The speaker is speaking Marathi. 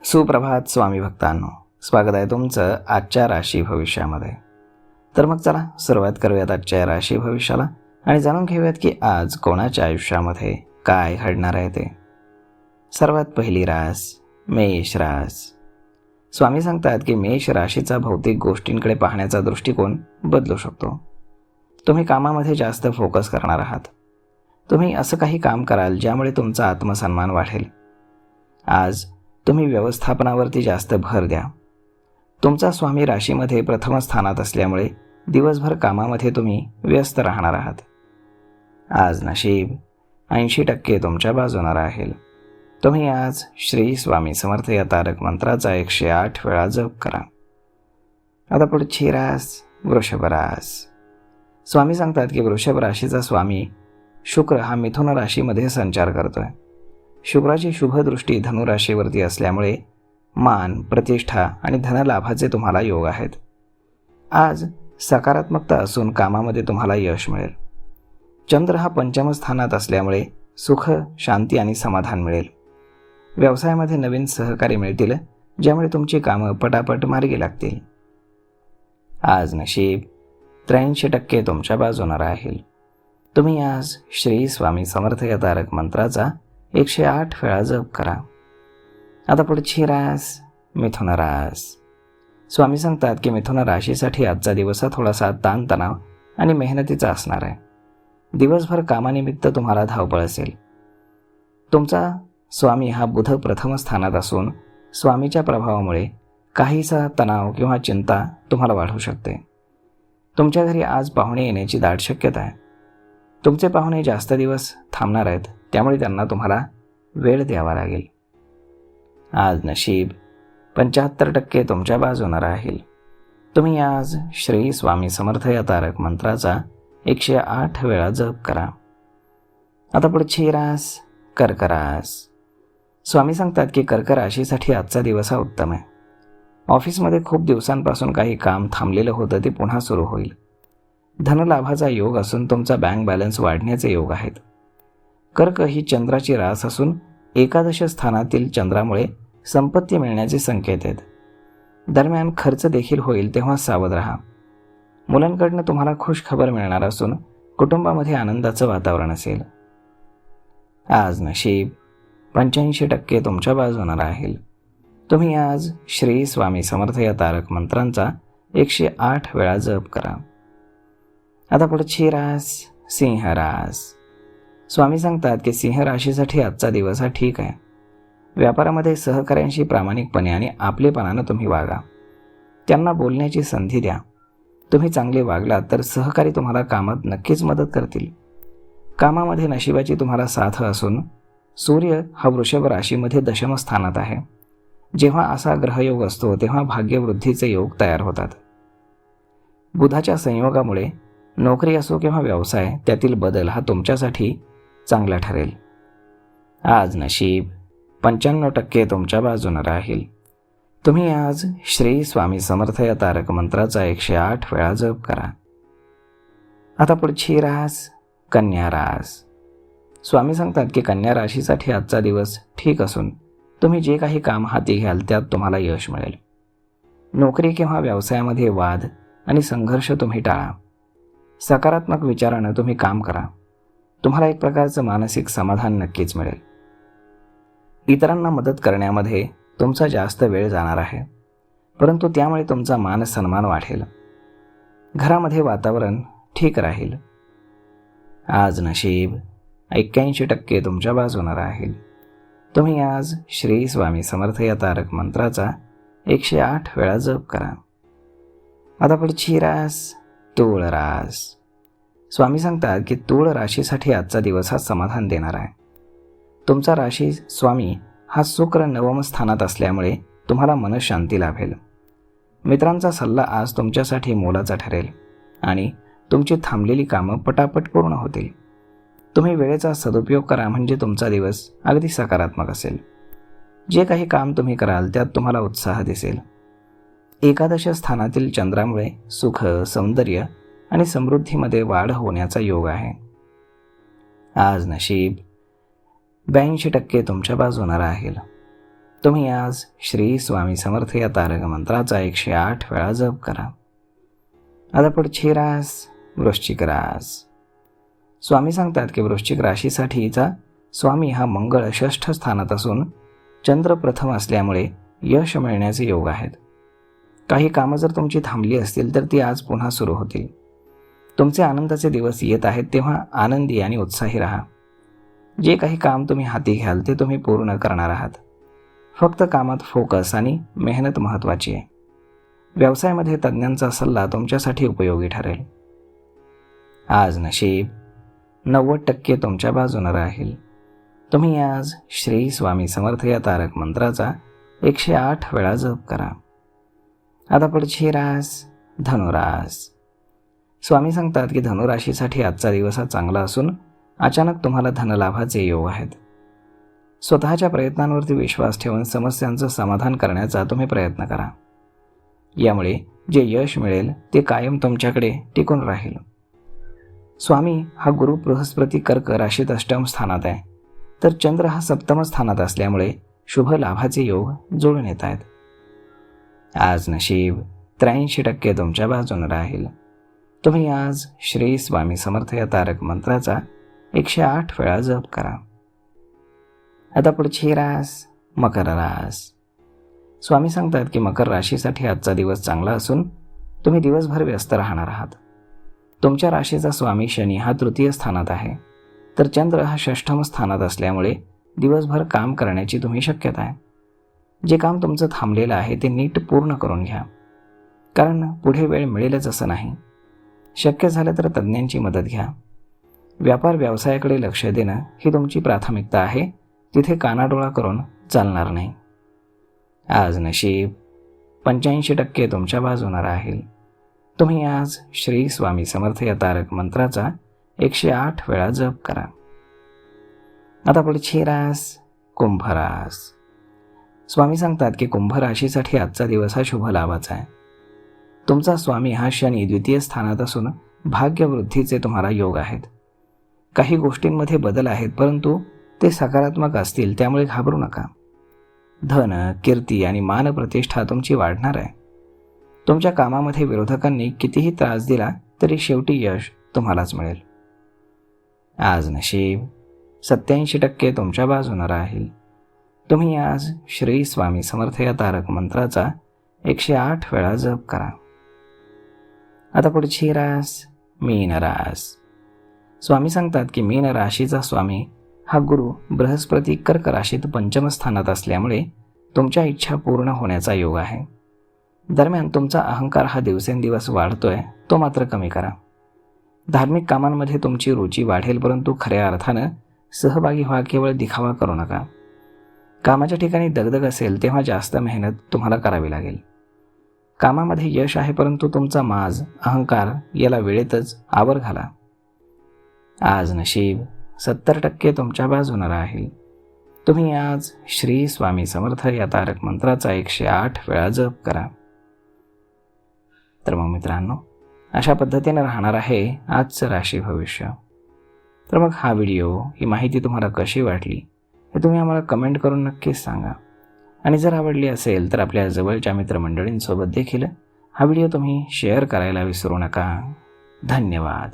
सुप्रभात स्वामी भक्तांनो, स्वागत आहे तुमचं आजच्या राशी भविष्यामध्ये. तर मग चला सुरुवात करूयात आजच्या राशी भविष्याला आणि जाणून घेऊयात की आज कोणाच्या आयुष्यामध्ये काय घडणार आहे ते. सर्वात पहिली रास मेष रास. स्वामी सांगतात की मेष राशीचा भौतिक गोष्टींकडे पाहण्याचा दृष्टिकोन बदलू शकतो. तुम्ही कामामध्ये जास्त फोकस करणार आहात. तुम्ही असं काही काम कराल ज्यामुळे तुमचा आत्मसन्मान वाढेल. आज तुम्ही व्यवस्थापनावरती जास्त भर द्या. तुमचा स्वामी राशीमध्ये प्रथम स्थानात असल्यामुळे दिवसभर कामामध्ये तुम्ही व्यस्त राहणार आहात. आज नशीब 80% तुमच्या बाजूने राहील. तुम्ही आज श्री स्वामी समर्थ या तारक मंत्राचा 108 वेळा जप करा. आता पुढची रास वृषभ रास. स्वामी सांगतात की वृषभ राशीचा स्वामी शुक्र हा मिथुन राशीमध्ये संचार करतोय. शुक्राची शुभ दृष्टी धनुराशीवरती असल्यामुळे मान, प्रतिष्ठा आणि धनलाभाचे तुम्हाला योग आहेत. आज सकारात्मकता असून कामामध्ये तुम्हाला यश मिळेल. चंद्र हा पंचम स्थानात असल्यामुळे सुख, शांती आणि समाधान मिळेल. व्यवसायामध्ये नवीन सहकारी मिळतील ज्यामुळे तुमची कामं पटापट मार्गी लागतील. आज नशीब 83% तुमच्या बाजूने राहील. तुम्ही आज श्री स्वामी समर्थ या तारक मंत्राचा 108 वेळा जप करा. आता पुढची रास मिथुन रास. स्वामी सांगतात की मिथुन राशीसाठी आजचा दिवस हा थोडासा ताणतणाव आणि मेहनतीचा असणार आहे. दिवसभर कामानिमित्त तुम्हाला धावपळ असेल. तुमचा स्वामी हा बुध प्रथम स्थानात असून स्वामीच्या प्रभावामुळे काहीसा तणाव किंवा चिंता तुम्हाला वाढू शकते. तुमच्या घरी आज पाहुणे येण्याची दाट शक्यता आहे. तुमचे पाहुणे जास्त दिवस थांबणार आहेत, त्यामुळे त्यांना तुम्हाला वेळ द्यावा लागेल. आज नशीब 75% तुमच्या बाजूने राहील. तुम्ही आज श्री स्वामी समर्थ या तारक मंत्राचा 108 वेळा जप करा. आता पुढची रास कर्क रास. स्वामी सांगतात की कर्क राशीसाठी आजचा दिवस हा उत्तम आहे. ऑफिसमध्ये खूप दिवसांपासून काही काम थांबलेलं होतं ते पुन्हा सुरू होईल. धनलाभाचा योग असून तुमचा बँक बॅलन्स वाढण्याचे योग आहेत. कर्क ही चंद्राची रास असून एकादश स्थानातील चंद्रामुळे संपत्ती मिळण्याचे संकेत आहेत. दरम्यान खर्च देखील होईल, तेव्हा सावध राहा. मुलांकडनं तुम्हाला खुश खबर मिळणार असून कुटुंबामध्ये आनंदाचं वातावरण असेल. आज नशीब 85% तुमच्या बाजूने राहील. तुम्ही आज श्री स्वामी समर्थ या तारक मंत्रांचा 108 वेळा जप करा. आता पुढची रास सिंह रास. स्वामी सांगतात की सिंह राशीसाठी आजचा दिवस हा ठीक आहे. व्यापारामध्ये सहकाऱ्यांशी प्रामाणिकपणे आणि आपलेपणानं तुम्ही वागा. त्यांना बोलण्याची संधी द्या. तुम्ही चांगले वागलात तर सहकारी तुम्हाला कामात नक्कीच मदत करतील. कामामध्ये नशिबाची तुम्हाला साथ असून सूर्य हा वृषभ राशीमध्ये दशम स्थानात आहे. जेव्हा असा ग्रहयोग असतो तेव्हा भाग्यवृद्धीचे योग तयार होतात. बुधाच्या संयोगामुळे नोकरी असो किंवा व्यवसाय, त्यातील बदल हा तुमच्यासाठी चांगला ठरेल. आज नशीब 95% तुमच्या बाजूने राहील. तुम्ही आज श्री स्वामी समर्थ या तारक मंत्राचा 108 वेळा जप करा. आता पुढची रास कन्या रास. स्वामी सांगतात की कन्या राशीसाठी आजचा दिवस ठीक असून तुम्ही जे काही काम हाती घ्याल त्यात तुम्हाला यश मिळेल. नोकरी किंवा व्यवसायामध्ये वाद आणि संघर्ष तुम्ही टाळा. सकारात्मक विचारानं तुम्ही काम करा. तुम्हाला एक प्रकारचं मानसिक समाधान नक्कीच मिळेल. इतरांना मदत करण्यामध्ये तुमचा जास्त वेळ जाणार आहे, परंतु त्यामुळे तुमचा मान सन्मान वाढेल. घरामध्ये वातावरण ठीक राहील. आज नशीब 81% तुमच्या बाजूने राहील. तुम्ही आज श्री स्वामी समर्थ या तारक मंत्राचा 108 वेळा जप करा. आता पुढची रास तूळ रास. स्वामी सांगतात की तूळ राशीसाठी आजचा दिवस हा समाधान देणार आहे. तुमचा राशी स्वामी हा शुक्र नवम स्थानात असल्यामुळे तुम्हाला मनशांती लाभेल. मित्रांचा सल्ला आज तुमच्यासाठी मोलाचा ठरेल आणि तुमची थांबलेली कामं पटापट पूर्ण होतील. तुम्ही वेळेचा सदुपयोग करा म्हणजे तुमचा दिवस अगदी सकारात्मक असेल. जे काही काम तुम्ही कराल त्यात तुम्हाला उत्साह दिसेल. एकादश स्थानातील चंद्रामुळे सुख, सौंदर्य आणि समृद्धीमध्ये वाढ होण्याचा योग आहे. आज नशीब 82% तुमच्या बाजूने राहील. तुम्ही आज श्री स्वामी समर्थ या तारक मंत्राचा 108 वेळा जप करा. आता पुढची रास वृश्चिक रास. स्वामी सांगतात की वृश्चिक राशीसाठीचा स्वामी हा मंगळ 6ष्ठ स्थानात असून चंद्र प्रथम असल्यामुळे यश मिळण्याचे योग आहेत. काही कामं जर तुमची थांबली असतील तर ती आज पुन्हा सुरू होतील. तुमचे आनंदाचे दिवस येत आहेत तेव्हा आनंदी आणि उत्साही राहा. जे काही काम तुम्ही हाती घ्याल ते तुम्ही पूर्ण करणार आहात. फक्त कामात फोकस आणि मेहनत महत्त्वाची आहे. व्यवसायामध्ये तज्ज्ञांचा सल्ला तुमच्यासाठी उपयोगी ठरेल. आज नशीब 90% तुमच्या बाजूने राहील. तुम्ही आज श्री स्वामी समर्थ या तारक मंत्राचा 108 वेळा जप करा. आता पुढची रास धनुरास. स्वामी सांगतात की धनुराशीसाठी आजचा दिवस हा चांगला असून अचानक तुम्हाला धनलाभाचे योग आहेत. स्वतःच्या प्रयत्नांवरती विश्वास ठेवून समस्यांचं समाधान करण्याचा तुम्ही प्रयत्न करा. यामुळे जे यश मिळेल ते कायम तुमच्याकडे टिकून राहील. स्वामी हा गुरु बृहस्पती कर्क राशीत अष्टम स्थानात आहे, तर चंद्र हा सप्तम स्थानात असल्यामुळे शुभ लाभाचे योग जुळून येत आहेत. आज नशीब 83% तुमच्या बाजूने राहील. तुम्ही आज श्री स्वामी समर्थ या तारक मंत्राचा 108 वेळा जप करा. आता पुढची रास मकर रास. स्वामी सांगतात की मकर राशीसाठी आजचा दिवस चांगला असून तुम्ही दिवसभर व्यस्त राहणार आहात. तुमच्या राशीचा स्वामी शनी हा तृतीय स्थानात आहे, तर चंद्र हा 6ष्ठम स्थानात असल्यामुळे दिवसभर काम करण्याची तुम्ही शक्यता आहे. जे काम तुमचं थांबलेलं आहे ते नीट पूर्ण करून घ्या, कारण पुढे वेळ मिळेलच असं नाही. शक्य झालं तर तज्ज्ञांची मदत घ्या. व्यापार व्यवसायाकडे लक्ष देणं ही तुमची प्राथमिकता आहे, तिथे कानाडोळा करून चालणार नाही. आज नशीब 85% तुमच्या बाजूने राहील. तुम्ही आज श्री स्वामी समर्थ या तारक मंत्राचा 108 वेळा जप करा. आता पुढची रास कुंभ रास. स्वामी सांगतात की कुंभ राशीसाठी आजचा दिवस हा शुभ लाभाचा आहे. तुमचा स्वामी हा शनी द्वितीय स्थानात असून भाग्यवृद्धीचे तुम्हाला योग आहेत. काही गोष्टींमध्ये बदल आहेत, परंतु ते सकारात्मक असतील, त्यामुळे घाबरू नका. धन, कीर्ती आणि मान प्रतिष्ठा तुमची वाढणार आहे. तुमच्या कामामध्ये विरोधकांनी कितीही त्रास दिला तरी शेवटी यश तुम्हालाच मिळेल. आज नशीब 87% तुमच्या बाजूने राहील. तुम्ही आज श्री स्वामी समर्थ या तारक मंत्राचा 108 वेळा जप करा. आता पुढची रास मीन रास. स्वामी सांगतात की मीन राशीचा स्वामी हा गुरु बृहस्पती कर्क राशीत पंचम स्थानात असल्यामुळे तुमच्या इच्छा पूर्ण होण्याचा योग आहे. दरम्यान तुमचा अहंकार हा दिवसेंदिवस वाढतोय, तो मात्र कमी करा. धार्मिक कामांमध्ये तुमची रुची वाढेल, परंतु खऱ्या अर्थानं सहभागी व्हा, केवळ दिखावा करू नका. कामाच्या ठिकाणी दगदग असेल तेव्हा जास्त मेहनत तुम्हाला करावी लागेल. कामामध्ये यश आहे, परंतु तुमचा माज, अहंकार याला वेळेतच आवर घाला. आज नशीब 70% तुमच्या बाजूने राहील. तुम्ही आज श्री स्वामी समर्थ या तारक मंत्राचा 108 वेळा जप करा. तर मग मित्रांनो, अशा पद्धतीने राहणार आहे आजचं राशी भविष्य. तर मग हा व्हिडिओ, ही माहिती तुम्हाला कशी वाटली हे तुम्ही आम्हाला कमेंट करून नक्कीच सांगा. आणि जर आवडली असेल तर आपल्या जवळच्या मित्रमंडळींसोबत देखील हा व्हिडिओ तुम्ही शेअर करायला विसरू नका. धन्यवाद.